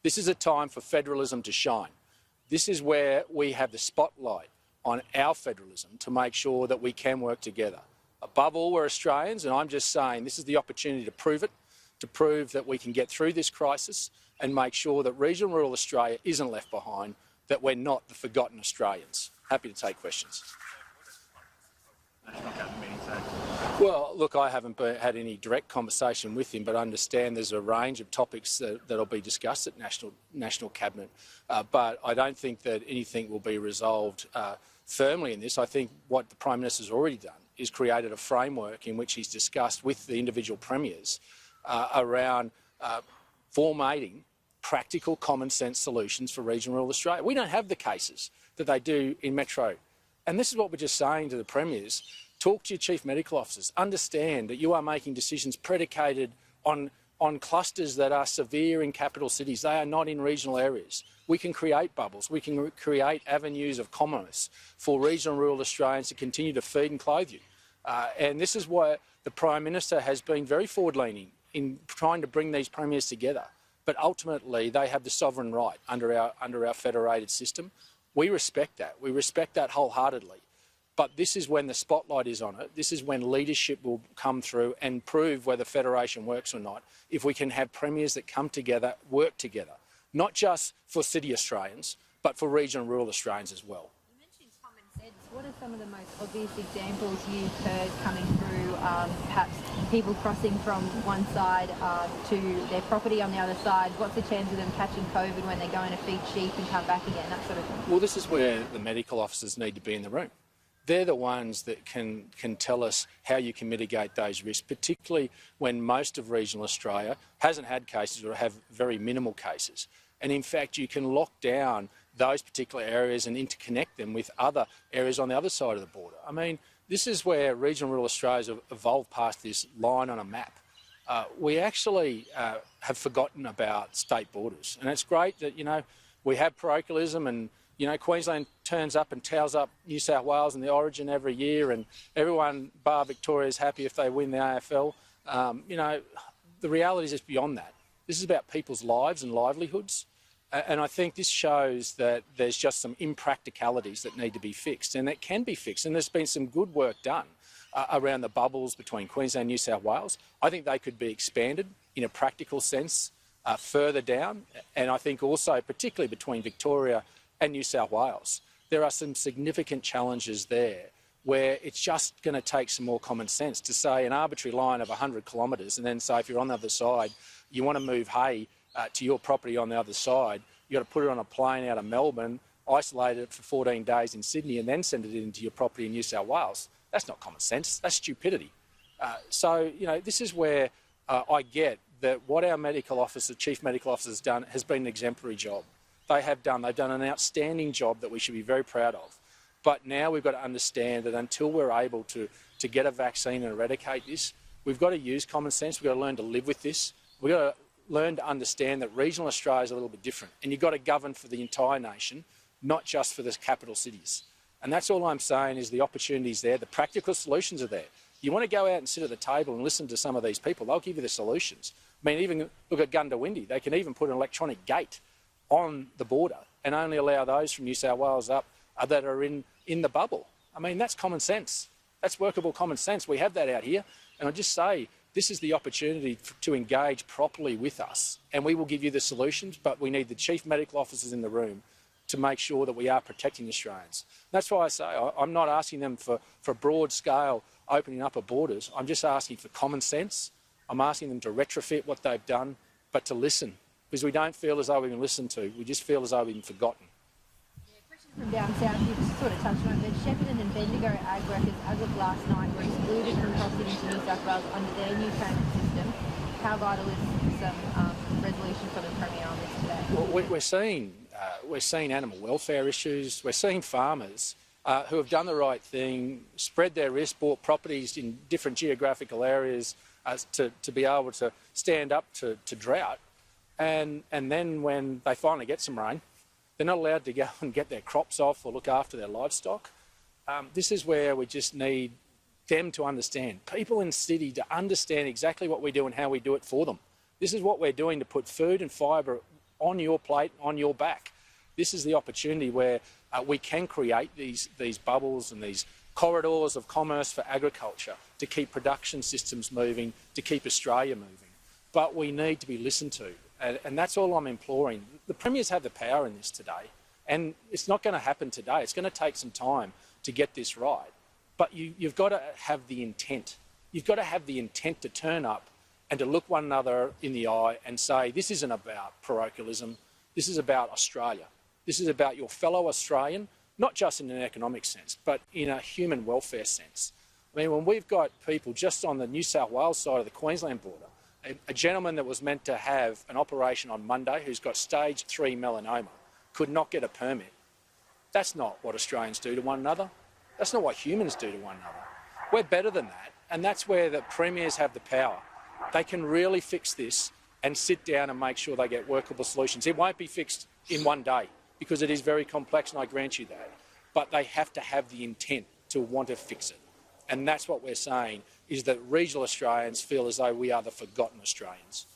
This is a time for federalism to shine. This is where we have the spotlight on our federalism to make sure that we can work together. Above all, we're Australians, and I'm just saying this is the opportunity to prove it, to prove that we can get through this crisis and make sure that regional rural Australia isn't left behind, that we're not the forgotten Australians. Happy to take questions. Well, look, I haven't had any direct conversation with him, but I understand there's a range of topics that'll be discussed at National Cabinet. But I don't think that anything will be resolved firmly in this. I think what the Prime Minister's already done is created a framework in which he's discussed with the individual premiers around formatting practical, common sense solutions for regional rural Australia. We don't have the cases that they do in Metro. And this is what we're just saying to the premiers. Talk to your chief medical officers. Understand that you are making decisions predicated on clusters that are severe in capital cities. They are not in regional areas. We can create bubbles. We can create avenues of commerce for regional rural Australians to continue to feed and clothe you. And this is why the Prime Minister has been very forward-leaning in trying to bring these premiers together. But ultimately, they have the sovereign right under our federated system. We respect that. We respect that wholeheartedly. But this is when the spotlight is on it. This is when leadership will come through and prove whether federation works or not. If we can have premiers that come together, work together, not just for city Australians, but for regional and rural Australians as well. You mentioned common sense. What are some of the most obvious examples you've heard coming through, perhaps people crossing from one side to their property on the other side? What's the chance of them catching COVID when they go in to feed sheep and come back again, that sort of thing? Well, this is where the medical officers need to be in the room. They're the ones that can tell us how you can mitigate those risks, particularly when most of regional Australia hasn't had cases or have very minimal cases. And in fact, you can lock down those particular areas and interconnect them with other areas on the other side of the border. I mean, this is where regional rural Australia's have evolved past this line on a map. We actually have forgotten about state borders. And it's great that, you know, we have parochialism and you know, Queensland turns up and towels up New South Wales in the Origin every year, and everyone, bar Victoria, is happy if they win the AFL. You know, the reality is it's beyond that. This is about people's lives and livelihoods, and I think this shows that there's just some impracticalities that need to be fixed, and that can be fixed. And there's been some good work done around the bubbles between Queensland and New South Wales. I think they could be expanded in a practical sense further down, and I think also particularly between Victoria and New South Wales. There are some significant challenges there where it's just going to take some more common sense to say an arbitrary line of 100 kilometres and then say if you're on the other side, you want to move hay to your property on the other side, you've got to put it on a plane out of Melbourne, isolate it for 14 days in Sydney and then send it into your property in New South Wales. That's not common sense, that's stupidity. So, you know, this is where I get that what our medical officer, chief medical officer has done has been an exemplary job. They've done an outstanding job that we should be very proud of. But now we've got to understand that until we're able to get a vaccine and eradicate this, we've got to use common sense. We've got to learn to live with this. We've got to learn to understand that regional Australia is a little bit different. And you've got to govern for the entire nation, not just for the capital cities. And that's all I'm saying is the opportunity's there, the practical solutions are there. You want to go out and sit at the table and listen to some of these people, they'll give you the solutions. I mean, even look at Gundawindi, they can even put an electronic gate on the border and only allow those from New South Wales up that are in the bubble. I mean, that's common sense. That's workable common sense. We have that out here. And I just say, this is the opportunity to engage properly with us. And we will give you the solutions, but we need the chief medical officers in the room to make sure that we are protecting Australians. That's why I say I'm not asking them for broad scale opening up of borders. I'm just asking for common sense. I'm asking them to retrofit what they've done, but to listen. Because we don't feel as though we've been listened to, we just feel as though we've been forgotten. Yeah, question from down south, you've sort of touched on it, but Shepparton and Bendigo ag workers, as of last night, were excluded from crossing into New South Wales under their new transit system. How vital is some resolution from the Premier on this today? Well, we're seeing animal welfare issues, we're seeing farmers who have done the right thing, spread their risk, bought properties in different geographical areas to be able to stand up to drought. And then when they finally get some rain, they're not allowed to go and get their crops off or look after their livestock. This is where we just need them to understand, people in the city to understand exactly what we do and how we do it for them. This is what we're doing to put food and fibre on your plate, on your back. This is the opportunity where we can create these bubbles and these corridors of commerce for agriculture to keep production systems moving, to keep Australia moving. But we need to be listened to, and that's all I'm imploring. The Premiers have the power in this today, and it's not going to happen today. It's going to take some time to get this right. But you've got to have the intent. You've got to have the intent to turn up and to look one another in the eye and say, this isn't about parochialism, this is about Australia. This is about your fellow Australian, not just in an economic sense, but in a human welfare sense. I mean, when we've got people just on the New South Wales side of the Queensland border, a gentleman that was meant to have an operation on Monday who's got stage 3 melanoma could not get a permit. That's not what Australians do to one another. That's not what humans do to one another. We're better than that, and that's where the Premiers have the power. They can really fix this and sit down and make sure they get workable solutions. It won't be fixed in one day, because it is very complex, and I grant you that. But they have to have the intent to want to fix it. And that's what we're saying, is that regional Australians feel as though we are the forgotten Australians.